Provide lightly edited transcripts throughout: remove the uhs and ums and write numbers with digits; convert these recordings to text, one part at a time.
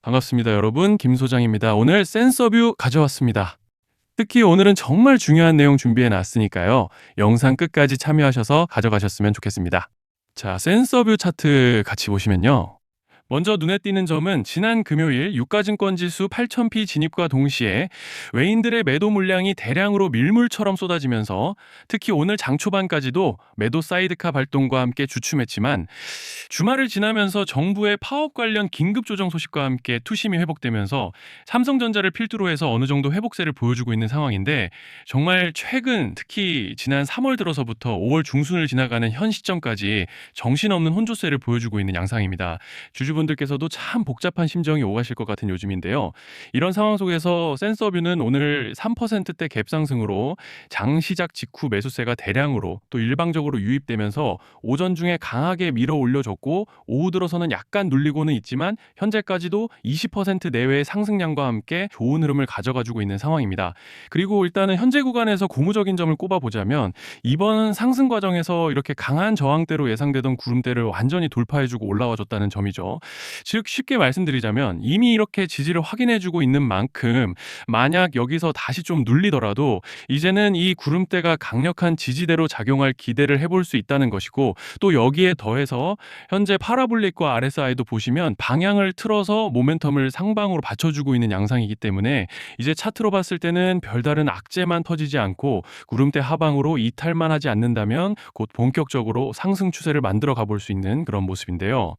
반갑습니다, 여러분. 김 소장입니다. 오늘 센서뷰 가져왔습니다. 특히 오늘은 정말 중요한 내용 준비해 놨으니까요. 영상 끝까지 참여하셔서 가져가셨으면 좋겠습니다. 자, 센서뷰 차트 같이 보시면요. 먼저 눈에 띄는 점은 지난 금요일 유가증권 지수 8000p 진입과 동시에 외인들의 매도 물량이 대량으로 밀물처럼 쏟아지면서 특히 오늘 장 초반까지도 매도 사이드카 발동과 함께 주춤했지만 주말을 지나면서 정부의 파업 관련 긴급 조정 소식과 함께 투심이 회복되면서 삼성전자를 필두로 해서 어느 정도 회복세를 보여주고 있는 상황인데, 정말 최근 특히 지난 3월 들어서부터 5월 중순을 지나가는 현 시점까지 정신없는 혼조세를 보여주고 있는 양상입니다. 주주분들께서도 참 복잡한 심정이 오가실 것 같은 요즘인데요. 이런 상황 속에서 센서뷰는 오늘 3%대 갭상승으로 장 시작 직후 매수세가 대량으로 또 일방적으로 유입되면서 오전 중에 강하게 밀어 올려줬고, 오후 들어서는 약간 눌리고는 있지만 현재까지도 20% 내외의 상승량과 함께 좋은 흐름을 가져가주고 있는 상황입니다. 그리고 일단은 현재 구간에서 고무적인 점을 꼽아보자면, 이번 상승 과정에서 이렇게 강한 저항대로 예상되던 구름대를 완전히 돌파해주고 올라와줬다는 점이죠. 즉 쉽게 말씀드리자면, 이미 이렇게 지지를 확인해주고 있는 만큼 만약 여기서 다시 좀 눌리더라도 이제는 이 구름대가 강력한 지지대로 작용할 기대를 해볼 수 있다는 것이고, 또 여기에 더해서 현재 파라볼릭과 RSI도 보시면 방향을 틀어서 모멘텀을 상방으로 받쳐주고 있는 양상이기 때문에 이제 차트로 봤을 때는 별다른 악재만 터지지 않고 구름대 하방으로 이탈만 하지 않는다면 곧 본격적으로 상승 추세를 만들어 가볼 수 있는 그런 모습인데요.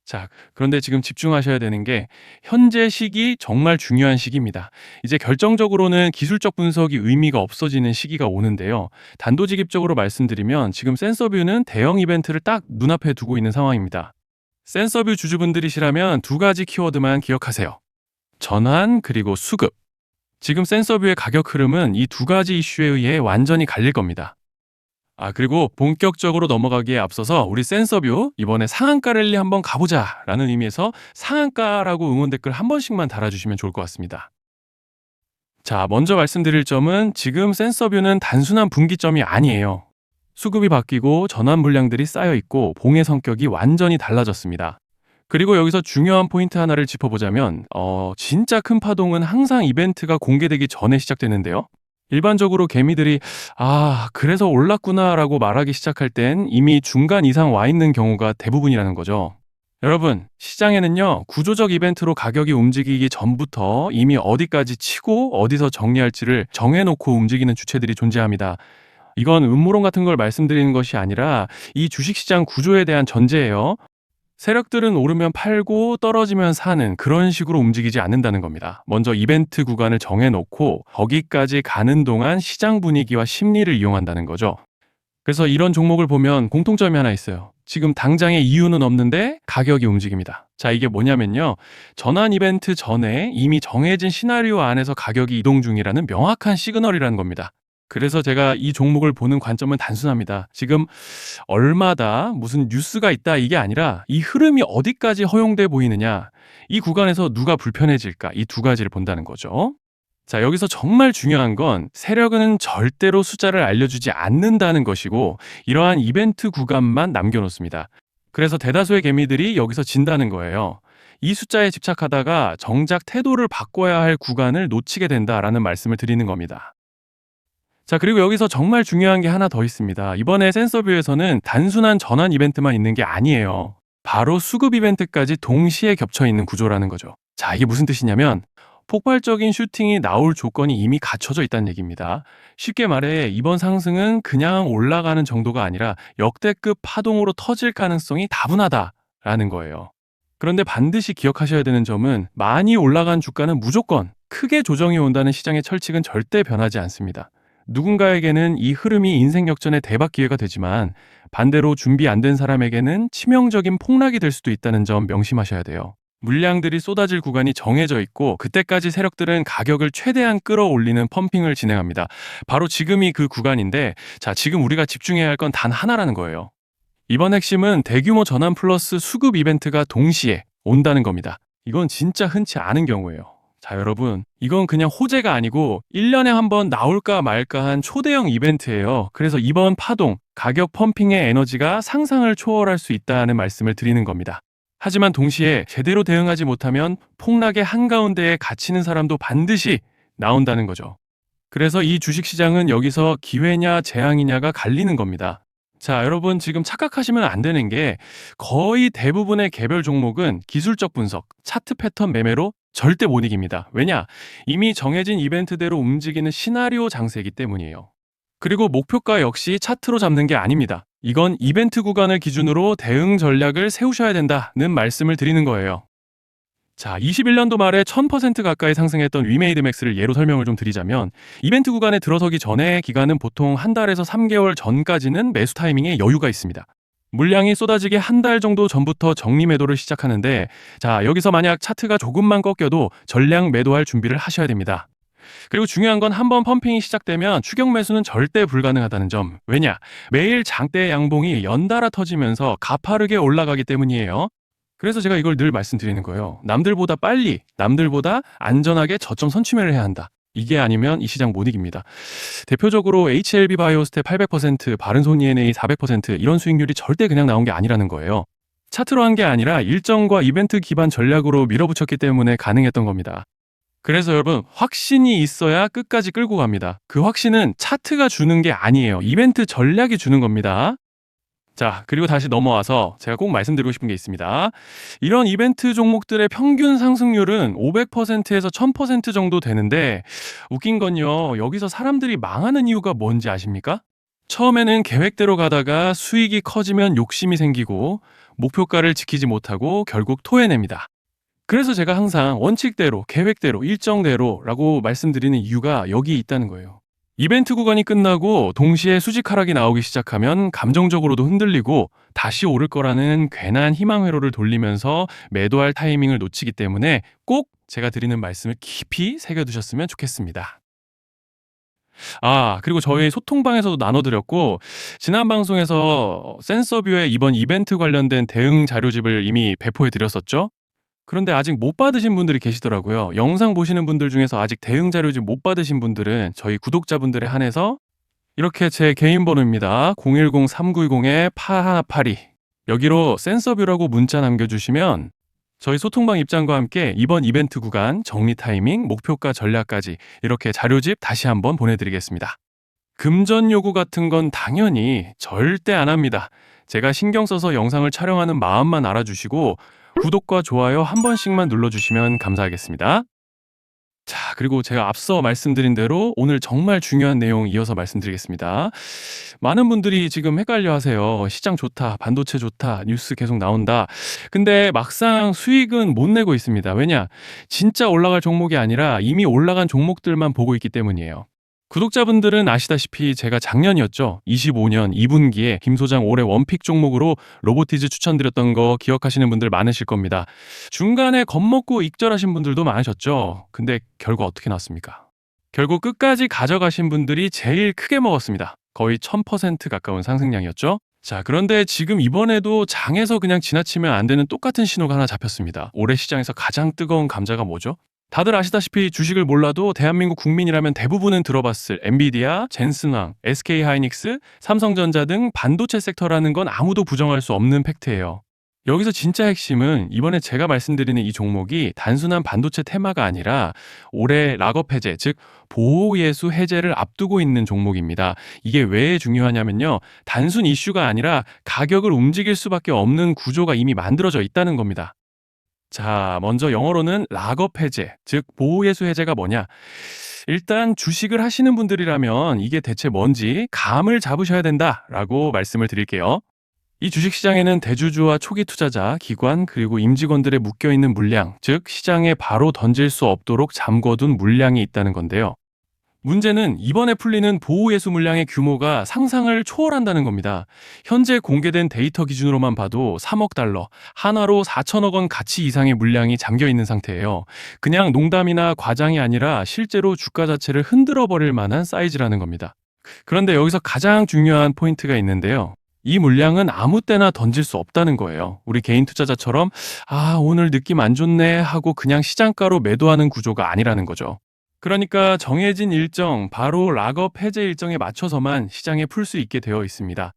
자, 그런데 지금 집중하셔야 되는 게 현재 시기 정말 중요한 시기입니다. 이제 결정적으로는 기술적 분석이 의미가 없어지는 시기가 오는데요. 단도직입적으로 말씀드리면 지금 센서뷰는 대형 이벤트를 딱 눈앞에 두고 있는 상황입니다. 센서뷰 주주분들이시라면 두 가지 키워드만 기억하세요. 전환 그리고 수급. 지금 센서뷰의 가격 흐름은 이 두 가지 이슈에 의해 완전히 갈릴 겁니다. 그리고 본격적으로 넘어가기에 앞서서 우리 센서뷰 이번에 상한가 랠리 한번 가보자 라는 의미에서 상한가라고 응원 댓글 한 번씩만 달아주시면 좋을 것 같습니다. 자, 먼저 말씀드릴 점은 지금 센서뷰는 단순한 분기점이 아니에요. 수급이 바뀌고 전환 물량들이 쌓여 있고 봉의 성격이 완전히 달라졌습니다. 그리고 여기서 중요한 포인트 하나를 짚어보자면 진짜 큰 파동은 항상 이벤트가 공개되기 전에 시작되는데요. 일반적으로 개미들이 그래서 올랐구나라고 말하기 시작할 땐 이미 중간 이상 와 있는 경우가 대부분이라는 거죠. 여러분, 시장에는요, 구조적 이벤트로 가격이 움직이기 전부터 이미 어디까지 치고 어디서 정리할지를 정해놓고 움직이는 주체들이 존재합니다. 이건 음모론 같은 걸 말씀드리는 것이 아니라 이 주식시장 구조에 대한 전제예요. 세력들은 오르면 팔고 떨어지면 사는 그런 식으로 움직이지 않는다는 겁니다. 먼저 이벤트 구간을 정해놓고 거기까지 가는 동안 시장 분위기와 심리를 이용한다는 거죠. 그래서 이런 종목을 보면 공통점이 하나 있어요. 지금 당장에 이유는 없는데 가격이 움직입니다. 자, 이게 뭐냐면요, 전환 이벤트 전에 이미 정해진 시나리오 안에서 가격이 이동 중이라는 명확한 시그널이라는 겁니다. 그래서 제가 이 종목을 보는 관점은 단순합니다. 지금 얼마다 무슨 뉴스가 있다 이게 아니라 이 흐름이 어디까지 허용돼 보이느냐, 이 구간에서 누가 불편해질까, 이 두 가지를 본다는 거죠. 자, 여기서 정말 중요한 건 세력은 절대로 숫자를 알려주지 않는다는 것이고, 이러한 이벤트 구간만 남겨놓습니다. 그래서 대다수의 개미들이 여기서 진다는 거예요. 이 숫자에 집착하다가 정작 태도를 바꿔야 할 구간을 놓치게 된다라는 말씀을 드리는 겁니다. 자, 그리고 여기서 정말 중요한 게 하나 더 있습니다. 이번에 센서뷰에서는 단순한 전환 이벤트만 있는 게 아니에요. 바로 수급 이벤트까지 동시에 겹쳐 있는 구조라는 거죠. 자, 이게 무슨 뜻이냐면 폭발적인 슈팅이 나올 조건이 이미 갖춰져 있다는 얘기입니다. 쉽게 말해 이번 상승은 그냥 올라가는 정도가 아니라 역대급 파동으로 터질 가능성이 다분하다라는 거예요. 그런데 반드시 기억하셔야 되는 점은 많이 올라간 주가는 무조건 크게 조정이 온다는 시장의 철칙은 절대 변하지 않습니다. 누군가에게는 이 흐름이 인생 역전의 대박 기회가 되지만 반대로 준비 안 된 사람에게는 치명적인 폭락이 될 수도 있다는 점 명심하셔야 돼요. 물량들이 쏟아질 구간이 정해져 있고 그때까지 세력들은 가격을 최대한 끌어올리는 펌핑을 진행합니다. 바로 지금이 그 구간인데, 자, 지금 우리가 집중해야 할 건 단 하나라는 거예요. 이번 핵심은 대규모 전환 플러스 수급 이벤트가 동시에 온다는 겁니다. 이건 진짜 흔치 않은 경우예요. 자, 여러분, 이건 그냥 호재가 아니고 1년에 한 번 나올까 말까 한 초대형 이벤트예요. 그래서 이번 파동, 가격 펌핑의 에너지가 상상을 초월할 수 있다는 말씀을 드리는 겁니다. 하지만 동시에 제대로 대응하지 못하면 폭락의 한가운데에 갇히는 사람도 반드시 나온다는 거죠. 그래서 이 주식시장은 여기서 기회냐 재앙이냐가 갈리는 겁니다. 자, 여러분 지금 착각하시면 안 되는 게 거의 대부분의 개별 종목은 기술적 분석, 차트 패턴 매매로 절대 못 이깁니다. 왜냐? 이미 정해진 이벤트대로 움직이는 시나리오 장세이기 때문이에요. 그리고 목표가 역시 차트로 잡는 게 아닙니다. 이건 이벤트 구간을 기준으로 대응 전략을 세우셔야 된다는 말씀을 드리는 거예요. 자, 21년도 말에 1000% 가까이 상승했던 위메이드맥스를 예로 설명을 좀 드리자면 이벤트 구간에 들어서기 전에 기간은 보통 한 달에서 3개월 전까지는 매수 타이밍에 여유가 있습니다. 물량이 쏟아지기 한 달 정도 전부터 정리 매도를 시작하는데 자, 여기서 만약 차트가 조금만 꺾여도 전량 매도할 준비를 하셔야 됩니다. 그리고 중요한 건 한번 펌핑이 시작되면 추격 매수는 절대 불가능하다는 점. 왜냐? 매일 장대 양봉이 연달아 터지면서 가파르게 올라가기 때문이에요. 그래서 제가 이걸 늘 말씀드리는 거예요. 남들보다 빨리, 남들보다 안전하게 저점 선취매를 해야 한다. 이게 아니면 이 시장 못 이깁니다. 대표적으로 HLB 바이오스텝 800%, 바른손 ENA 400% 이런 수익률이 절대 그냥 나온 게 아니라는 거예요. 차트로 한 게 아니라 일정과 이벤트 기반 전략으로 밀어붙였기 때문에 가능했던 겁니다. 그래서 여러분, 확신이 있어야 끝까지 끌고 갑니다. 그 확신은 차트가 주는 게 아니에요. 이벤트 전략이 주는 겁니다. 자, 그리고 다시 넘어와서 제가 꼭 말씀드리고 싶은 게 있습니다. 이런 이벤트 종목들의 평균 상승률은 500%에서 1000% 정도 되는데 웃긴 건요. 여기서 사람들이 망하는 이유가 뭔지 아십니까? 처음에는 계획대로 가다가 수익이 커지면 욕심이 생기고 목표가를 지키지 못하고 결국 토해냅니다. 그래서 제가 항상 원칙대로, 계획대로, 일정대로라고 말씀드리는 이유가 여기 있다는 거예요. 이벤트 구간이 끝나고 동시에 수직 하락이 나오기 시작하면 감정적으로도 흔들리고 다시 오를 거라는 괜한 희망 회로를 돌리면서 매도할 타이밍을 놓치기 때문에 꼭 제가 드리는 말씀을 깊이 새겨두셨으면 좋겠습니다. 아, 그리고 저희 소통방에서도 나눠드렸고 지난 방송에서 센서뷰의 이번 이벤트 관련된 대응 자료집을 이미 배포해드렸었죠. 그런데 아직 못 받으신 분들이 계시더라고요. 영상 보시는 분들 중에서 아직 대응 자료집 못 받으신 분들은 저희 구독자분들에 한해서 이렇게 제 개인 번호입니다. 010-3910-8182 여기로 센서뷰라고 문자 남겨주시면 저희 소통방 입장과 함께 이번 이벤트 구간 정리 타이밍, 목표가 전략까지 이렇게 자료집 다시 한번 보내드리겠습니다. 금전 요구 같은 건 당연히 절대 안 합니다. 제가 신경 써서 영상을 촬영하는 마음만 알아주시고 구독과 좋아요 한 번씩만 눌러주시면 감사하겠습니다. 자, 그리고 제가 앞서 말씀드린 대로 오늘 정말 중요한 내용 이어서 말씀드리겠습니다. 많은 분들이 지금 헷갈려 하세요. 시장 좋다, 반도체 좋다, 뉴스 계속 나온다. 근데 막상 수익은 못 내고 있습니다. 왜냐? 진짜 올라갈 종목이 아니라 이미 올라간 종목들만 보고 있기 때문이에요. 구독자분들은 아시다시피 제가 작년이었죠. 25년 2분기에 김 소장 올해 원픽 종목으로 로보티즈 추천드렸던 거 기억하시는 분들 많으실 겁니다. 중간에 겁먹고 익절하신 분들도 많으셨죠. 근데 결과 어떻게 났습니까? 결국 끝까지 가져가신 분들이 제일 크게 먹었습니다. 거의 1000% 가까운 상승량이었죠. 자, 그런데 지금 이번에도 장에서 그냥 지나치면 안 되는 똑같은 신호가 하나 잡혔습니다. 올해 시장에서 가장 뜨거운 감자가 뭐죠? 다들 아시다시피 주식을 몰라도 대한민국 국민이라면 대부분은 들어봤을 엔비디아, 젠슨왕, SK하이닉스, 삼성전자 등 반도체 섹터라는 건 아무도 부정할 수 없는 팩트예요. 여기서 진짜 핵심은 이번에 제가 말씀드리는 이 종목이 단순한 반도체 테마가 아니라 올해 락업 해제, 즉 보호예수 해제를 앞두고 있는 종목입니다. 이게 왜 중요하냐면요. 단순 이슈가 아니라 가격을 움직일 수밖에 없는 구조가 이미 만들어져 있다는 겁니다. 자, 먼저 영어로는 락업 해제, 즉 보호예수 해제가 뭐냐? 일단 주식을 하시는 분들이라면 이게 대체 뭔지 감을 잡으셔야 된다라고 말씀을 드릴게요. 이 주식시장에는 대주주와 초기 투자자, 기관, 그리고 임직원들의 묶여있는 물량, 즉 시장에 바로 던질 수 없도록 잠궈둔 물량이 있다는 건데요. 문제는 이번에 풀리는 보호예수 물량의 규모가 상상을 초월한다는 겁니다. 현재 공개된 데이터 기준으로만 봐도 3억 달러, 하나로 4천억 원 가치 이상의 물량이 잠겨 있는 상태예요. 그냥 농담이나 과장이 아니라 실제로 주가 자체를 흔들어 버릴 만한 사이즈라는 겁니다. 그런데 여기서 가장 중요한 포인트가 있는데요. 이 물량은 아무 때나 던질 수 없다는 거예요. 우리 개인 투자자처럼 오늘 느낌 안 좋네 하고 그냥 시장가로 매도하는 구조가 아니라는 거죠. 그러니까 정해진 일정, 바로 락업 해제 일정에 맞춰서만 시장에 풀 수 있게 되어 있습니다.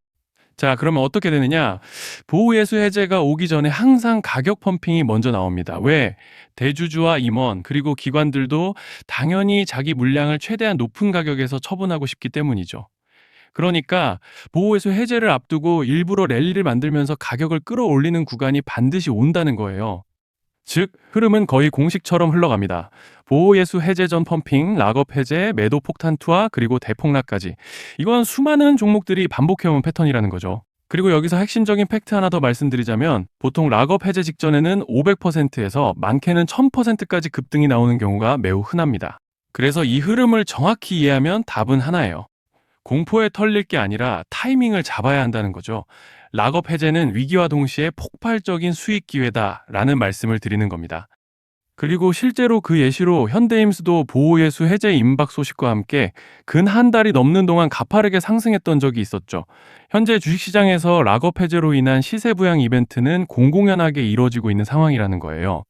자, 그러면 어떻게 되느냐? 보호예수 해제가 오기 전에 항상 가격 펌핑이 먼저 나옵니다. 왜? 대주주와 임원, 그리고 기관들도 당연히 자기 물량을 최대한 높은 가격에서 처분하고 싶기 때문이죠. 그러니까 보호예수 해제를 앞두고 일부러 랠리를 만들면서 가격을 끌어올리는 구간이 반드시 온다는 거예요. 즉, 흐름은 거의 공식처럼 흘러갑니다. 보호예수 해제 전 펌핑, 락업 해제, 매도 폭탄 투하, 그리고 대폭락까지. 이건 수많은 종목들이 반복해온 패턴이라는 거죠. 그리고 여기서 핵심적인 팩트 하나 더 말씀드리자면 보통 락업 해제 직전에는 500%에서 많게는 1000%까지 급등이 나오는 경우가 매우 흔합니다. 그래서 이 흐름을 정확히 이해하면 답은 하나예요. 공포에 털릴 게 아니라 타이밍을 잡아야 한다는 거죠. 락업 해제는 위기와 동시에 폭발적인 수익 기회다라는 말씀을 드리는 겁니다. 그리고 실제로 그 예시로 현대임수도 보호예수 해제 임박 소식과 함께 근 한 달이 넘는 동안 가파르게 상승했던 적이 있었죠. 현재 주식시장에서 락업 해제로 인한 시세 부양 이벤트는 공공연하게 이루어지고 있는 상황이라는 거예요.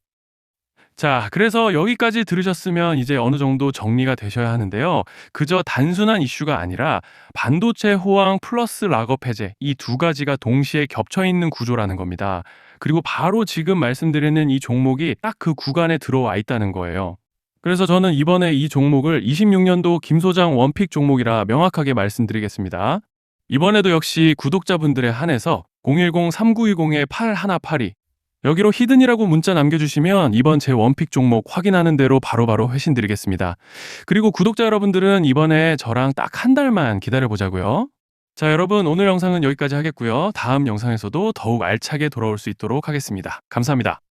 자, 그래서 여기까지 들으셨으면 이제 어느 정도 정리가 되셔야 하는데요. 그저 단순한 이슈가 아니라 반도체 호황 플러스 락업 해제 이 두 가지가 동시에 겹쳐 있는 구조라는 겁니다. 그리고 바로 지금 말씀드리는 이 종목이 딱 그 구간에 들어와 있다는 거예요. 그래서 저는 이번에 이 종목을 26년도 김 소장 원픽 종목이라 명확하게 말씀드리겠습니다. 이번에도 역시 구독자분들에 한해서 010-3920-8182 여기로 히든이라고 문자 남겨주시면 이번 제 원픽 종목 확인하는 대로 바로바로 회신 드리겠습니다. 그리고 구독자 여러분들은 이번에 저랑 딱 한 달만 기다려보자고요. 자, 여러분 오늘 영상은 여기까지 하겠고요. 다음 영상에서도 더욱 알차게 돌아올 수 있도록 하겠습니다. 감사합니다.